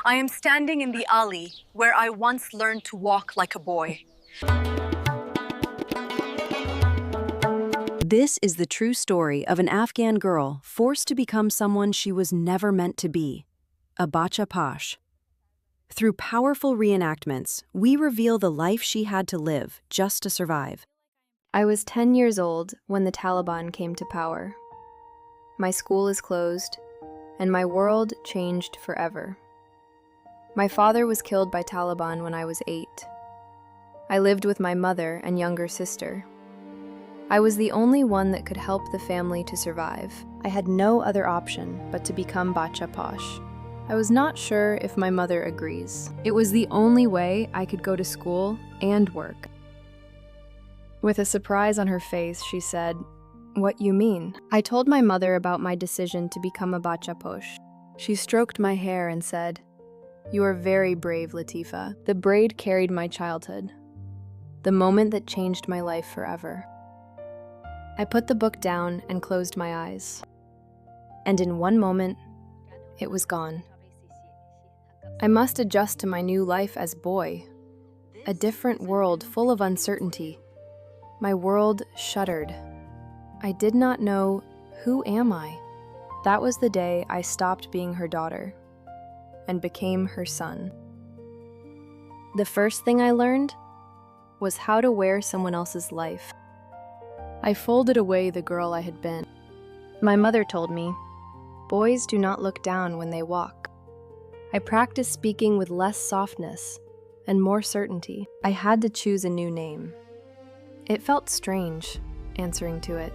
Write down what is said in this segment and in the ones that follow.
I am standing in the alley where I once learned to walk like a boy. This is the true story of an Afghan girl forced to become someone she was never meant to be, a Bacha Posh. Through powerful reenactments, we reveal the life she had to live just to survive. I was 10 years old when the Taliban came to power. My school is closed, and my world changed forever. My father was killed by Taliban when I was 8. I lived with my mother and younger sister. I was the only one that could help the family to survive. I had no other option but to become Bacha Posh. I was not sure if my mother agrees. It was the only way I could go to school and work. With a surprise on her face, she said, "What you mean?" I told my mother about my decision to become a Bacha Posh. She stroked my hair and said, "You are very brave, Latifa." The braid carried my childhood, the moment that changed my life forever. I put the book down and closed my eyes. And in one moment, it was gone. I must adjust to my new life as boy, a different world full of uncertainty. My world shuddered. I did not know, who am I? That was the day I stopped being her daughter and became her son. The first thing I learned was how to wear someone else's life. I folded away the girl I had been. My mother told me, boys do not look down when they walk. I practiced speaking with less softness and more certainty. I had to choose a new name. It felt strange, answering to it.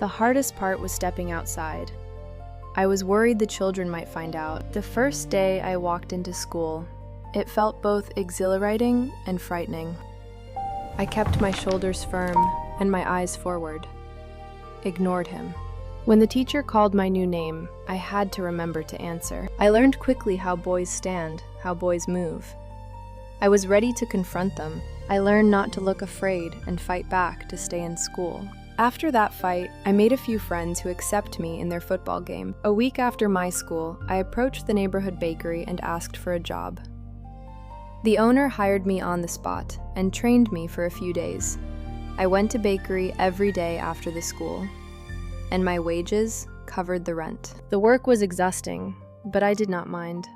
The hardest part was stepping outside. I was worried the children might find out. The first day I walked into school, it felt both exhilarating and frightening. I kept my shoulders firm and my eyes forward. Ignored him. When the teacher called my new name, I had to remember to answer. I learned quickly how boys stand, how boys move. I was ready to confront them. I learned not to look afraid and fight back to stay in school. After that fight, I made a few friends who accept me in their football game. A week after my school, I approached the neighborhood bakery and asked for a job. The owner hired me on the spot and trained me for a few days. I went to bakery every day after the school, and my wages covered the rent. The work was exhausting, but I did not mind.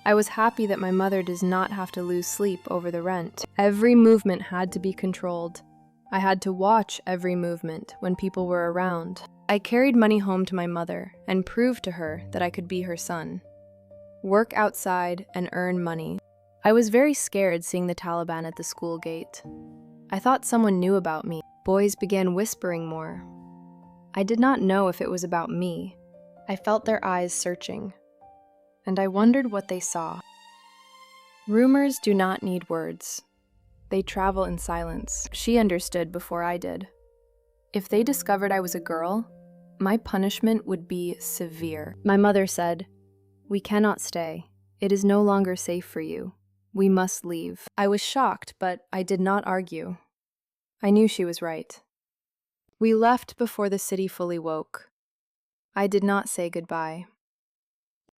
I was happy that my mother does not have to lose sleep over the rent. Every movement had to be controlled. I had to watch every movement when people were around. I carried money home to my mother and proved to her that I could be her son. Work outside and earn money. I was very scared seeing the Taliban at the school gate. I thought someone knew about me. Boys began whispering more. I did not know if it was about me. I felt their eyes searching, and I wondered what they saw. Rumors do not need words. They travel in silence. She understood before I did. If they discovered I was a girl, my punishment would be severe. My mother said, "We cannot stay. It is no longer safe for you. We must leave." I was shocked, but I did not argue. I knew she was right. We left before the city fully woke. I did not say goodbye.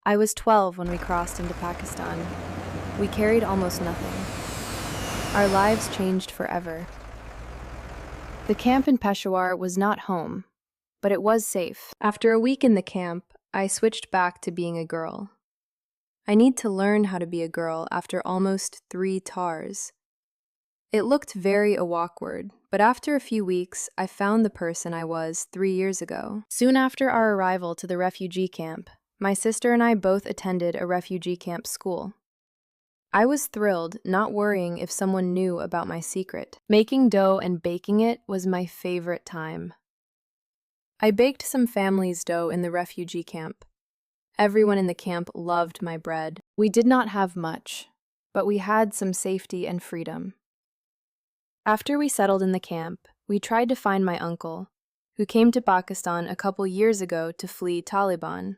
I was 12 when we crossed into Pakistan. We carried almost nothing. Our lives changed forever. The camp in Peshawar was not home, but it was safe. After a week in the camp, I switched back to being a girl. I need to learn how to be a girl after almost 3 TARs. It looked very awkward, but after a few weeks, I found the person I was 3 years ago. Soon after our arrival to the refugee camp, my sister and I both attended a refugee camp school. I was thrilled, not worrying if someone knew about my secret. Making dough and baking it was my favorite time. I baked some family's dough in the refugee camp. Everyone in the camp loved my bread. We did not have much, but we had some safety and freedom. After we settled in the camp, we tried to find my uncle, who came to Pakistan a couple years ago to flee Taliban.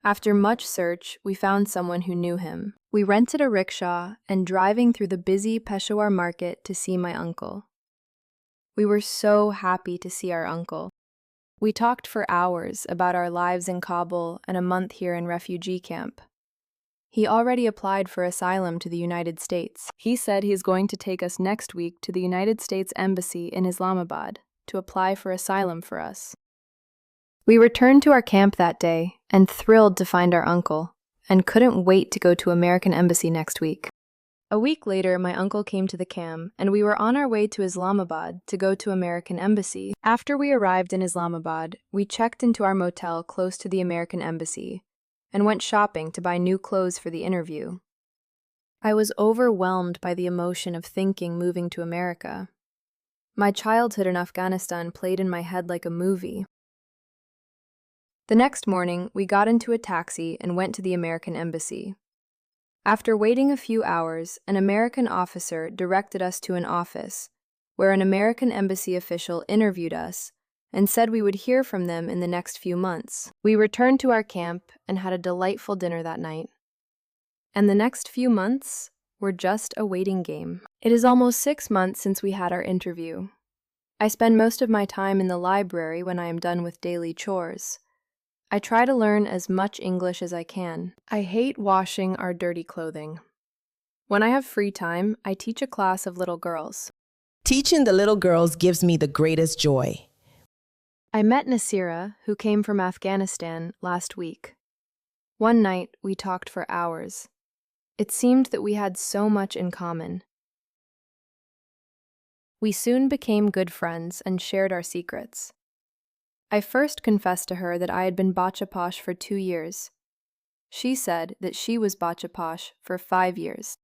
After much search, we found someone who knew him. We rented a rickshaw and driving through the busy Peshawar market to see my uncle. We were so happy to see our uncle. We talked for hours about our lives in Kabul and a month here in refugee camp. He already applied for asylum to the United States. He said he's going to take us next week to the United States Embassy in Islamabad to apply for asylum for us. We returned to our camp that day and thrilled to find our uncle, and couldn't wait to go to American Embassy next week. A week later, my uncle came to the camp, and we were on our way to Islamabad to go to American Embassy. After we arrived in Islamabad, we checked into our motel close to the American Embassy and went shopping to buy new clothes for the interview. I was overwhelmed by the emotion of thinking moving to America. My childhood in Afghanistan played in my head like a movie. The next morning, we got into a taxi and went to the American Embassy. After waiting a few hours, an American officer directed us to an office where an American embassy official interviewed us and said we would hear from them in the next few months. We returned to our camp and had a delightful dinner that night. And the next few months were just a waiting game. It is almost 6 months since we had our interview. I spend most of my time in the library when I am done with daily chores. I try to learn as much English as I can. I hate washing our dirty clothing. When I have free time, I teach a class of little girls. Teaching the little girls gives me the greatest joy. I met Nasira, who came from Afghanistan, last week. One night, we talked for hours. It seemed that we had so much in common. We soon became good friends and shared our secrets. I first confessed to her that I had been Bacha Posh for 2 years. She said that she was Bacha Posh for 5 years.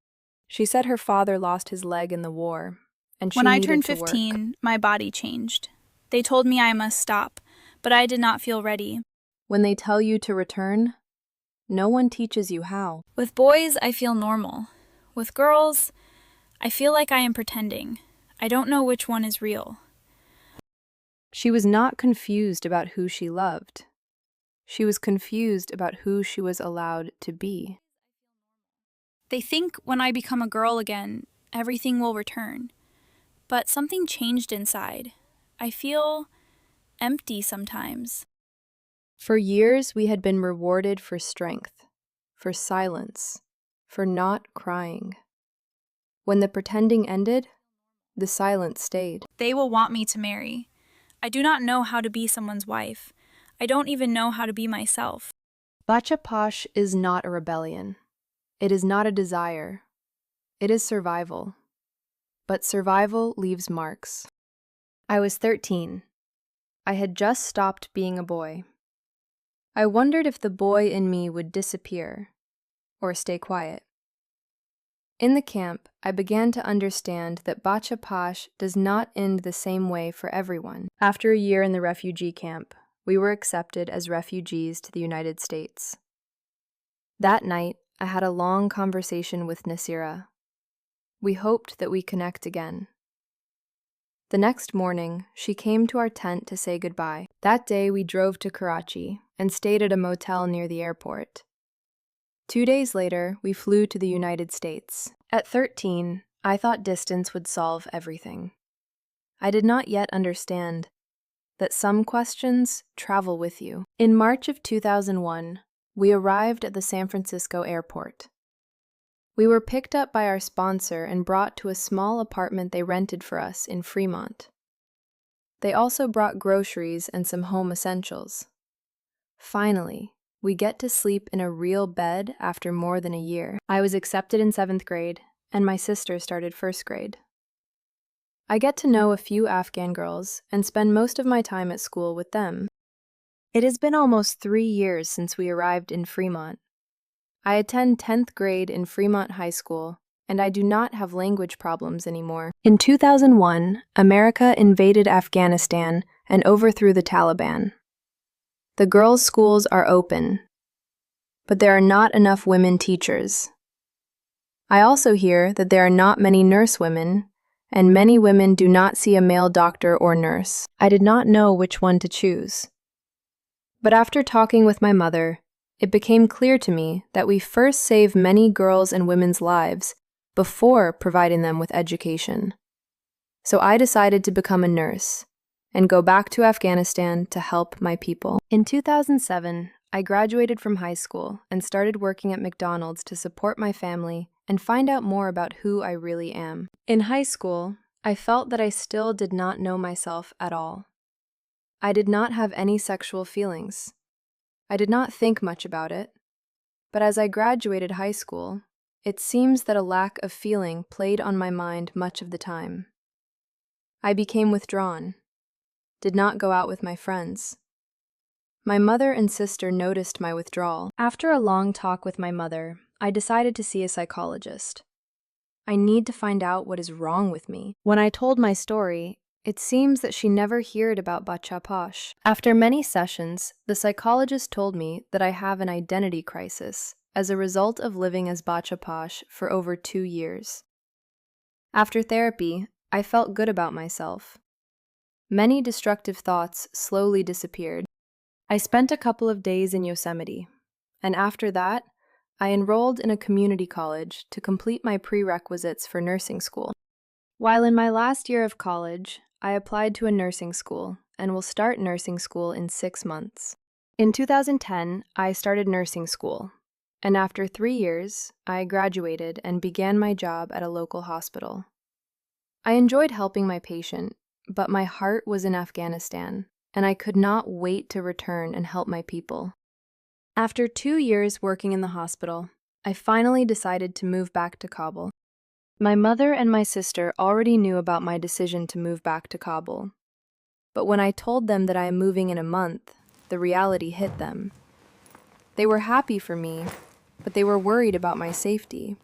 She said her father lost his leg in the war, and she When I needed turned to 15, work. my body changed. They told me I must stop, but I did not feel ready. When they tell you to return, no one teaches you how. With boys, I feel normal. With girls, I feel like I am pretending. I don't know which one is real. She was not confused about who she loved. She was confused about who she was allowed to be. They think when I become a girl again, everything will return. But something changed inside. I feel empty sometimes. For years, we had been rewarded for strength, for silence, for not crying. When the pretending ended, the silence stayed. They will want me to marry. I do not know how to be someone's wife. I don't even know how to be myself. Bacha Posh is not a rebellion. It is not a desire. It is survival. But survival leaves marks. I was 13. I had just stopped being a boy. I wondered if the boy in me would disappear or stay quiet. In the camp, I began to understand that Bacha Posh does not end the same way for everyone. After a year in the refugee camp, we were accepted as refugees to the United States. That night, I had a long conversation with Nasira. We hoped that we connect again. The next morning, she came to our tent to say goodbye. That day, we drove to Karachi and stayed at a motel near the airport. 2 days later, we flew to the United States. At 13, I thought distance would solve everything. I did not yet understand that some questions travel with you. In March of 2001, we arrived at the San Francisco airport. We were picked up by our sponsor and brought to a small apartment they rented for us in Fremont. They also brought groceries and some home essentials. Finally, we get to sleep in a real bed after more than a year. I was accepted in 7th grade, and my sister started 1st grade. I get to know a few Afghan girls and spend most of my time at school with them. It has been almost 3 years since we arrived in Fremont. I attend 10th grade in Fremont High School, and I do not have language problems anymore. In 2001, America invaded Afghanistan and overthrew the Taliban. The girls' schools are open, but there are not enough women teachers. I also hear that there are not many nurse women, and many women do not see a male doctor or nurse. I did not know which one to choose. But after talking with my mother, it became clear to me that we first save many girls' and women's lives before providing them with education. So I decided to become a nurse and go back to Afghanistan to help my people. In 2007, I graduated from high school and started working at McDonald's to support my family and find out more about who I really am. In high school, I felt that I still did not know myself at all. I did not have any sexual feelings. I did not think much about it. But as I graduated high school, it seems that a lack of feeling played on my mind much of the time. I became withdrawn, did not go out with my friends. My mother and sister noticed my withdrawal. After a long talk with my mother, I decided to see a psychologist. I need to find out what is wrong with me. When I told my story, it seems that she never heard about Bacha Posh. After many sessions, the psychologist told me that I have an identity crisis as a result of living as Bacha Posh for over 2 years. After therapy, I felt good about myself. Many destructive thoughts slowly disappeared. I spent a couple of days in Yosemite, and after that, I enrolled in a community college to complete my prerequisites for nursing school. While in my last year of college, I applied to a nursing school and will start nursing school in 6 months. In 2010, I started nursing school, and after 3 years, I graduated and began my job at a local hospital. I enjoyed helping my patient, but my heart was in Afghanistan, and I could not wait to return and help my people. After 2 years working in the hospital, I finally decided to move back to Kabul. My mother and my sister already knew about my decision to move back to Kabul. But when I told them that I am moving in a month, the reality hit them. They were happy for me, but they were worried about my safety.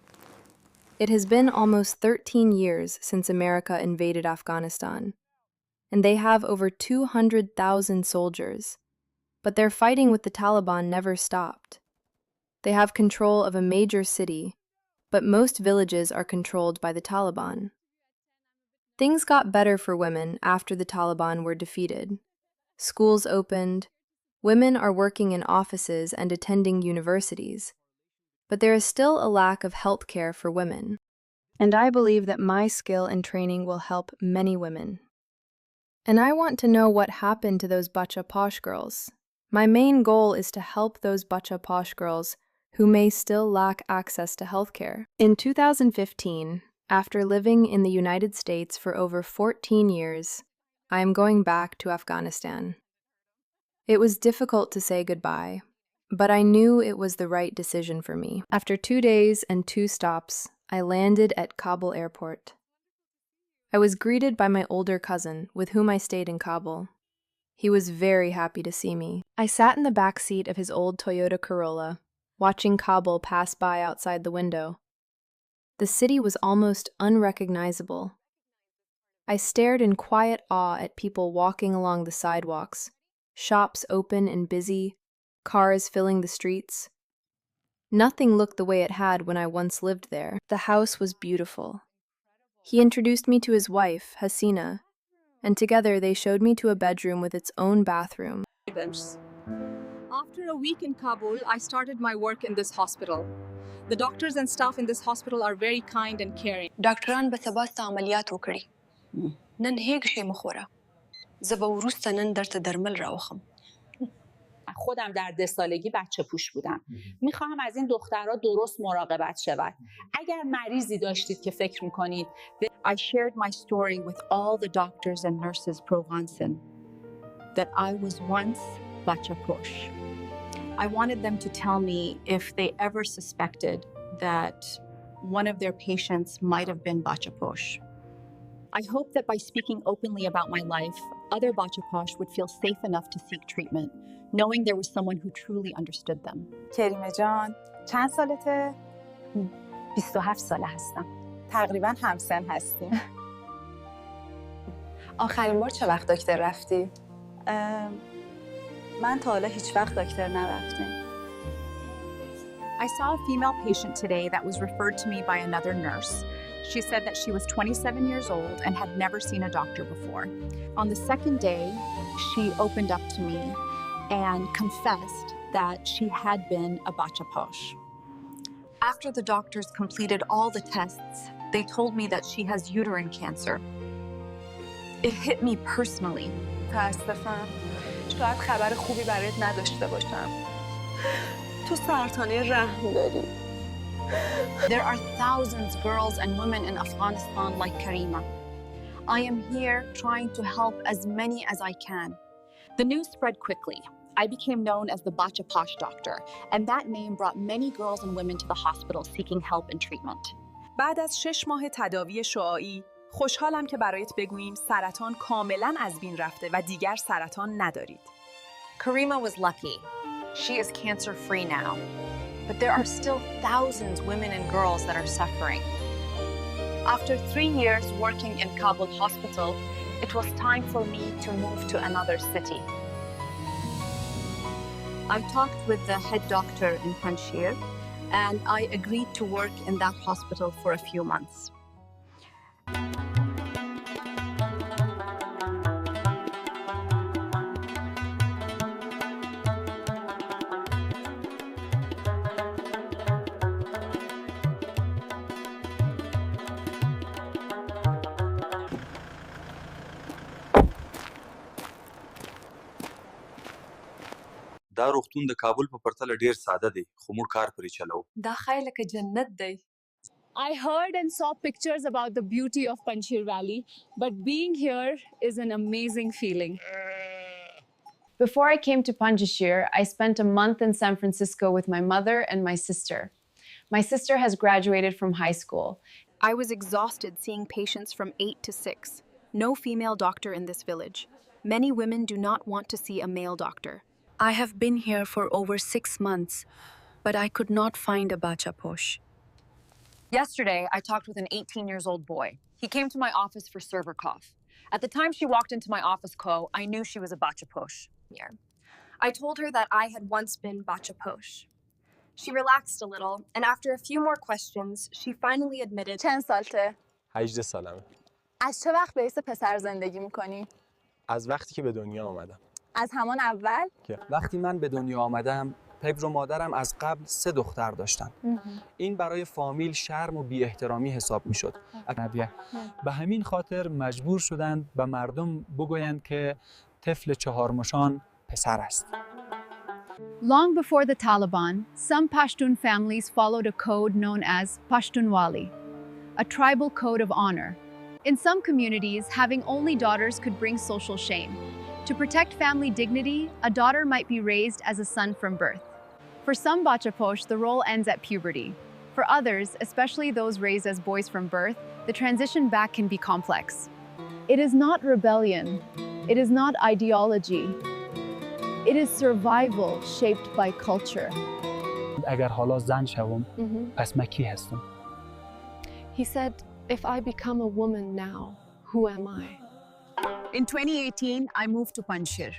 It has been almost 13 years since America invaded Afghanistan, and they have over 200,000 soldiers, but their fighting with the Taliban never stopped. They have control of a major city, but most villages are controlled by the Taliban. Things got better for women after the Taliban were defeated. Schools opened, women are working in offices and attending universities, but there is still a lack of health care for women. And I believe that my skill and training will help many women. And I want to know what happened to those Bacha Posh girls. My main goal is to help those Bacha Posh girls who may still lack access to healthcare. In 2015, after living in the United States for over 14 years, I am going back to Afghanistan. It was difficult to say goodbye, but I knew it was the right decision for me. After 2 days and 2 stops, I landed at Kabul airport. I was greeted by my older cousin, with whom I stayed in Kabul. He was very happy to see me. I sat in the back seat of his old Toyota Corolla, watching Kabul pass by outside the window. The city was almost unrecognizable. I stared in quiet awe at people walking along the sidewalks, shops open and busy, cars filling the streets. Nothing looked the way it had when I once lived there. The house was beautiful. He introduced me to his wife, Hasina, and together they showed me to a bedroom with its own bathroom. After a week in Kabul, I started my work in this hospital. The doctors and staff in this hospital are very kind and caring. ډاکټران به سبا ستا عملیات وکړي. نن هیڅ شی مه خوره. زه به وروسته نن درته درمل راوخم. خودم در 10 سالگی بچه پوش بودم. میخواهم از این دخترها درست مراقبت شود. اگر مریضی داشتید که فکر میکنید I shared my story with all the doctors and nurses pro-Gansen that I was once Bacha Posh. I wanted them to tell me if they ever suspected that one of their patients might have been Bacha Posh. I hope that by speaking openly about my life, other Bacha Posh would feel safe enough to seek treatment, knowing there was someone who truly understood them. کریمه جان، چند سالته؟ 27 ساله هستم. تقریبا همسن هستیم. آخرین بار چه وقت دکتر رفتی؟ من تا حالا هیچ وقت دکتر نرفتم. I saw a female patient today that was referred to me by another nurse. She said that she was 27 years old and had never seen a doctor before. On the second day, she opened up to me and confessed that she had been a Bacha Posh. After the doctors completed all the tests, they told me that she has uterine cancer. It hit me personally. متاسفم. شاید خبر خوبی برات نداشته باشم. تو سرطانی رحم داری. There are thousands of girls and women in Afghanistan like Karima. I am here trying to help as many as I can. The news spread quickly. I became known as the Bacha Posh doctor, and that name brought many girls and women to the hospital seeking help and treatment. بعد از 6 ماه تداوی شعاعی، خوشحالم که برایت بگوییم سرطان کاملاً از بین رفته و دیگر سرطان ندارید. Karima was lucky. She is cancer-free now. But there are still thousands of women and girls that are suffering. After 3 years working in Kabul hospital, it was time for me to move to another city. I talked with the head doctor in Panjshir, and I agreed to work in that hospital for a few months. دا روغتون د کابل په پرتله ډیر ساده دی خو موږ کار پرې چلو. دا خیلی لکه جنت دی. I heard and saw pictures about the beauty of Panjshir Valley, but being here is an amazing feeling. Before I came to Panjshir, I spent a month in San Francisco with my mother and my sister. My sister has graduated from high school. I was exhausted seeing patients from 8 to 6. No female doctor in this village. Many women do not want to see a male doctor. I have been here for over 6 months, but I could not find a Bacha Posh. Yesterday, I talked with an 18-year-old boy. He came to my office for server cough. At the time she walked into my office I knew she was a Bacha Posh. I told her that I had once been Bacha Posh. She relaxed a little, and after a few more questions, she finally admitted. چند سالته؟ 18 سالمه. از چه وقت به اسم پسر زندگی میکنی؟ از وقتی که به دنیا آمدم. از همان اول؟ وقتی من به دنیا آمدم، پدر و مادرم از قبل 3 دختر داشتن. این برای فامیل شرم و بی احترامی حساب میشد. به همین خاطر مجبور شدند به مردم بگویند که طفل 4 مشان پسر است. Long before the Taliban, some Pashtun families followed a code known as Pashtunwali, a tribal code of honor. In some communities, having only daughters could bring social shame. To protect family dignity, a daughter might be raised as a son from birth. For some Bacha Posh, the role ends at puberty. For others, especially those raised as boys from birth, the transition back can be complex. It is not rebellion. It is not ideology. It is survival shaped by culture. اگر حالا زن شوم، پس من کی هستم؟ He said, if I become a woman now, who am I? In 2018, I moved to Panjshir.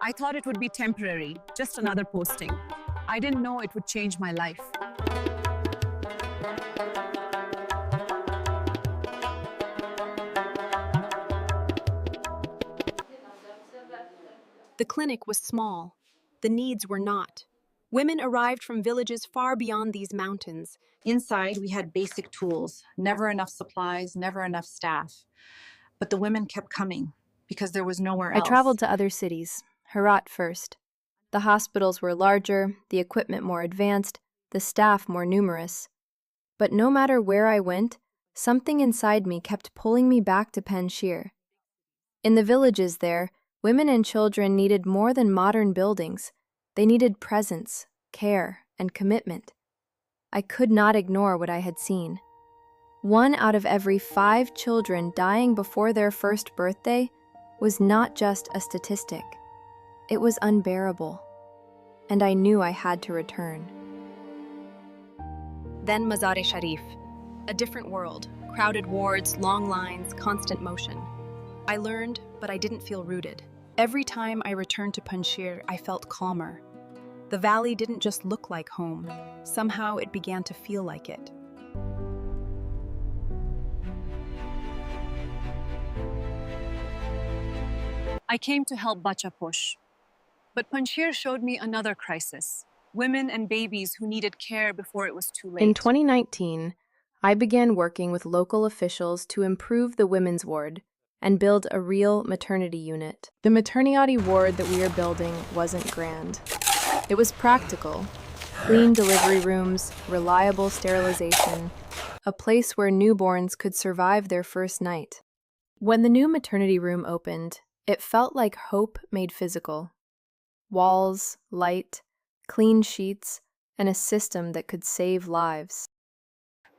I thought it would be temporary, just another posting. I didn't know it would change my life. The clinic was small. The needs were not. Women arrived from villages far beyond these mountains. Inside, we had basic tools, never enough supplies, never enough staff. But the women kept coming because there was nowhere else. I traveled to other cities, Herat first. The hospitals were larger, the equipment more advanced, the staff more numerous. But no matter where I went, something inside me kept pulling me back to Panjshir. In the villages there, women and children needed more than modern buildings. They needed presence, care, and commitment. I could not ignore what I had seen. 1 out of every 5 children dying before their first birthday was not just a statistic. It was unbearable, and I knew I had to return. Then Mazar-e-Sharif, a different world, crowded wards, long lines, constant motion. I learned, but I didn't feel rooted. Every time I returned to Panjshir, I felt calmer. The valley didn't just look like home. Somehow it began to feel like it. I came to help Bacha Posh. But Panjshir showed me another crisis. Women and babies who needed care before it was too late. In 2019, I began working with local officials to improve the women's ward, and build a real maternity unit. The maternity ward that we are building wasn't grand. It was practical. Clean delivery rooms, reliable sterilization, a place where newborns could survive their first night. When the new maternity room opened, it felt like hope made physical. Walls, light, clean sheets, and a system that could save lives.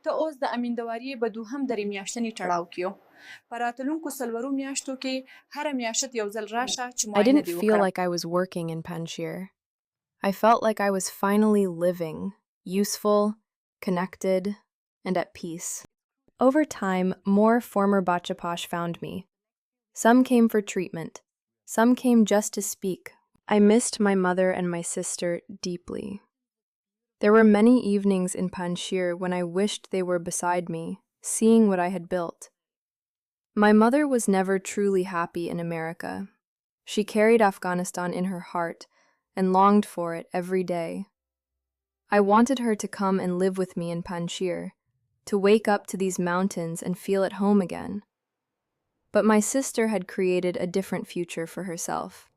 ته اوس د امینځوري به دوهم درې میاشتنی تړاو کیو په راتلونکو څلورو میاشتو کې هر میاشت یو ځل راشه چې I معاینه didn't دی feel وکړه. like I was working in Panjshir. I felt like I was finally living, useful, connected, and at peace. Over time, more former Bacha Posh found me. Some came for treatment. Some came just to speak. I missed my mother and my sister deeply. There were many evenings in Panjshir when I wished they were beside me, seeing what I had built. My mother was never truly happy in America. She carried Afghanistan in her heart and longed for it every day. I wanted her to come and live with me in Panjshir, to wake up to these mountains and feel at home again. But my sister had created a different future for herself.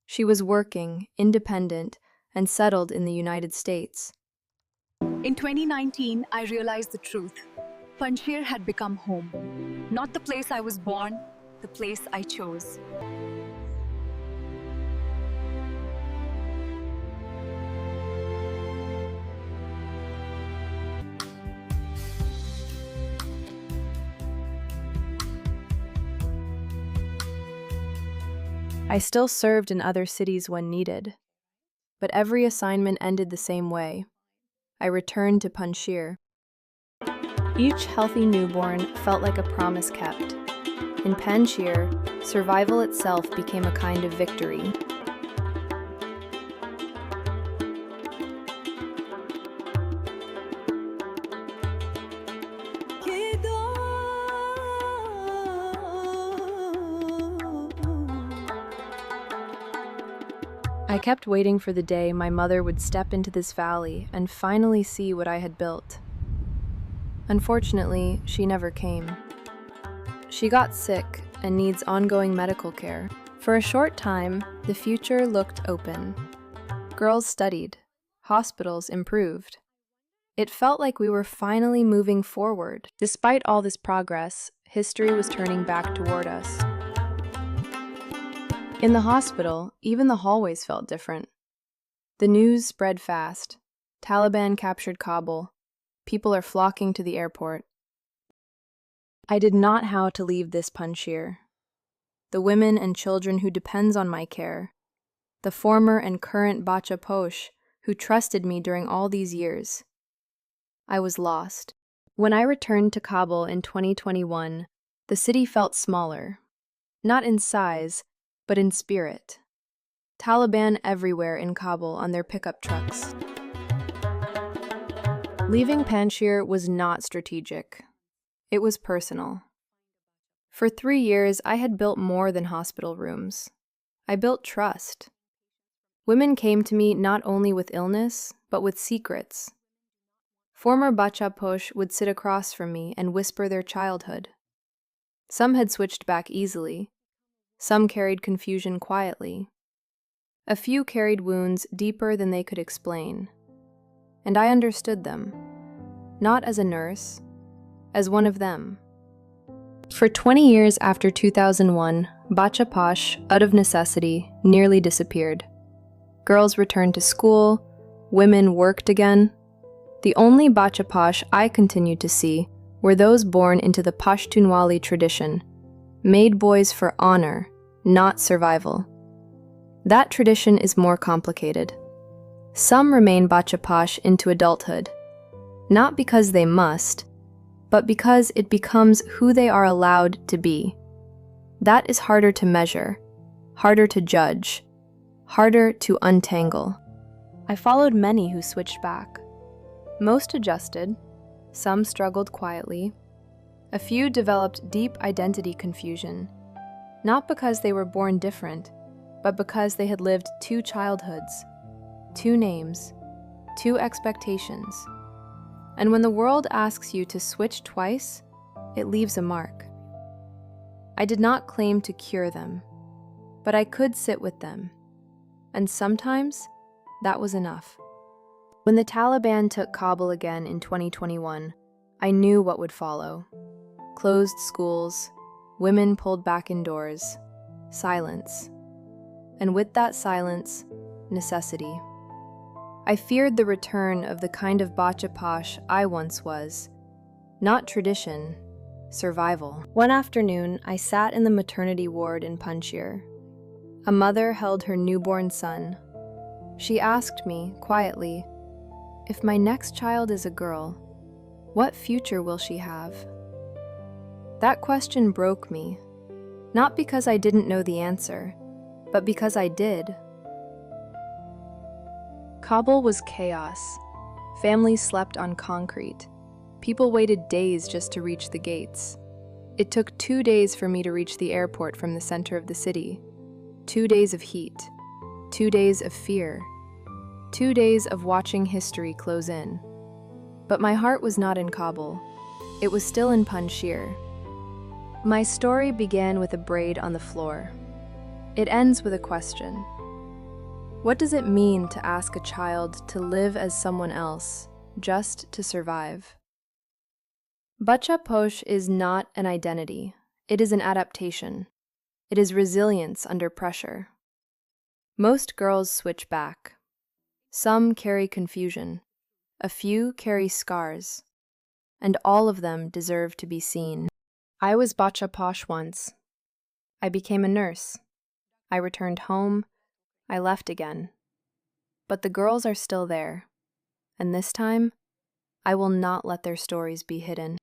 She was working, independent, and settled in the United States. In 2019, I realized the truth. Panjshir had become home. Not the place I was born, the place I chose. I still served in other cities when needed, but every assignment ended the same way. I returned to Panjshir. Each healthy newborn felt like a promise kept. In Panjshir, survival itself became a kind of victory. I kept waiting for the day my mother would step into this valley and finally see what I had built. Unfortunately, she never came. She got sick and needs ongoing medical care. For a short time, the future looked open. Girls studied. Hospitals improved. It felt like we were finally moving forward. Despite all this progress, history was turning back toward us. In the hospital, even the hallways felt different. The news spread fast. Taliban captured Kabul. People are flocking to the airport. I did not how to leave this Panjshir. The women and children who depends on my care. The former and current Bacha Posh who trusted me during all these years. I was lost. When I returned to Kabul in 2021, the city felt smaller. Not in size, but in spirit. Taliban everywhere in Kabul on their pickup trucks. Leaving Panjshir was not strategic. It was personal. For 3 years, I had built more than hospital rooms. I built trust. Women came to me not only with illness, but with secrets. Former Bacha Posh would sit across from me and whisper their childhood. Some had switched back easily. Some carried confusion quietly. A few carried wounds deeper than they could explain. And I understood them, not as a nurse, as one of them. For 20 years after 2001, Bacha Posh, out of necessity, nearly disappeared. Girls returned to school, women worked again. The only Bacha Posh I continued to see were those born into the Pashtunwali tradition, made boys for honor, not survival. That tradition is more complicated. Some remain Bacha Posh into adulthood, not because they must, but because it becomes who they are allowed to be. That is harder to measure, harder to judge, harder to untangle. I followed many who switched back. Most adjusted, some struggled quietly. A few developed deep identity confusion, not because they were born different, but because they had lived 2 childhoods, 2 names, 2 expectations. And when the world asks you to switch twice, it leaves a mark. I did not claim to cure them, but I could sit with them. And sometimes, that was enough. When the Taliban took Kabul again in 2021, I knew what would follow. Closed schools, women pulled back indoors, silence. And with that silence, necessity. I feared the return of the kind of Bacha Posh I once was. Not tradition, survival. One afternoon, I sat in the maternity ward in Panjshir. A mother held her newborn son. She asked me, quietly, if my next child is a girl, what future will she have? That question broke me, not because I didn't know the answer, but because I did. Kabul was chaos. Families slept on concrete. People waited days just to reach the gates. It took 2 days for me to reach the airport from the center of the city. 2 days of heat. 2 days of fear. 2 days of watching history close in. But my heart was not in Kabul. It was still in Panjshir. My story began with a braid on the floor. It ends with a question. What does it mean to ask a child to live as someone else, just to survive? Bacha Posh is not an identity. It is an adaptation. It is resilience under pressure. Most girls switch back. Some carry confusion. A few carry scars. And all of them deserve to be seen. I was Bacha Posh once. I became a nurse. I returned home. I left again. But the girls are still there. And this time, I will not let their stories be hidden.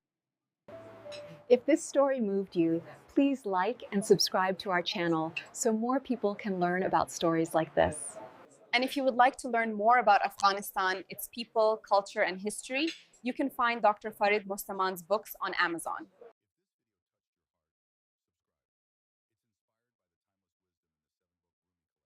If this story moved you, please like and subscribe to our channel so more people can learn about stories like this. And if you would like to learn more about Afghanistan, its people, culture, and history, you can find Dr. Farid Mustaman's books on Amazon.